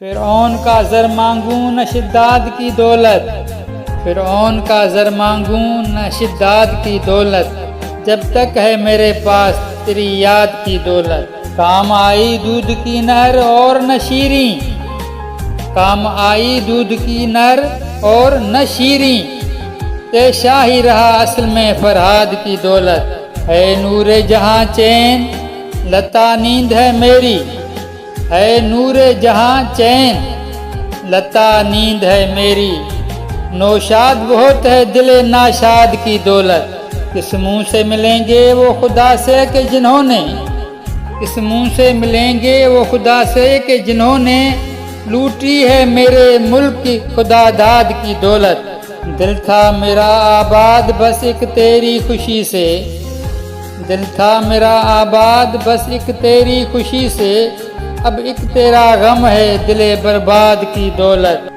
فرعون کا زر مانگوں نہ شداد کی دولت، فرعون کا زر مانگوں نہ شداد کی دولت، جب تک ہے میرے پاس تیری یاد کی دولت۔ کام آئی دودھ کی نہر اور نہ شیریں، کام آئی دودھ کی نہر اور نہ شیریں، تے شاہی رہا اصل میں فرہاد کی دولت۔ ہے نور جہاں چین لتا نیند ہے میری، ہے نور جہاں چین لتا نیند ہے میری، نوشاد بہت ہے دل ناشاد کی دولت۔ کس منہ سے ملیں گے وہ خدا سے کہ جنہوں نے، کس منہ سے ملیں گے وہ خدا سے کہ جنہوں نے لوٹی ہے میرے ملک کی خدا داد کی دولت۔ دل تھا میرا آباد بس ایک تیری خوشی سے، دل تھا میرا آباد بس ایک تیری خوشی سے، اب ایک تیرا غم ہے دل برباد کی دولت۔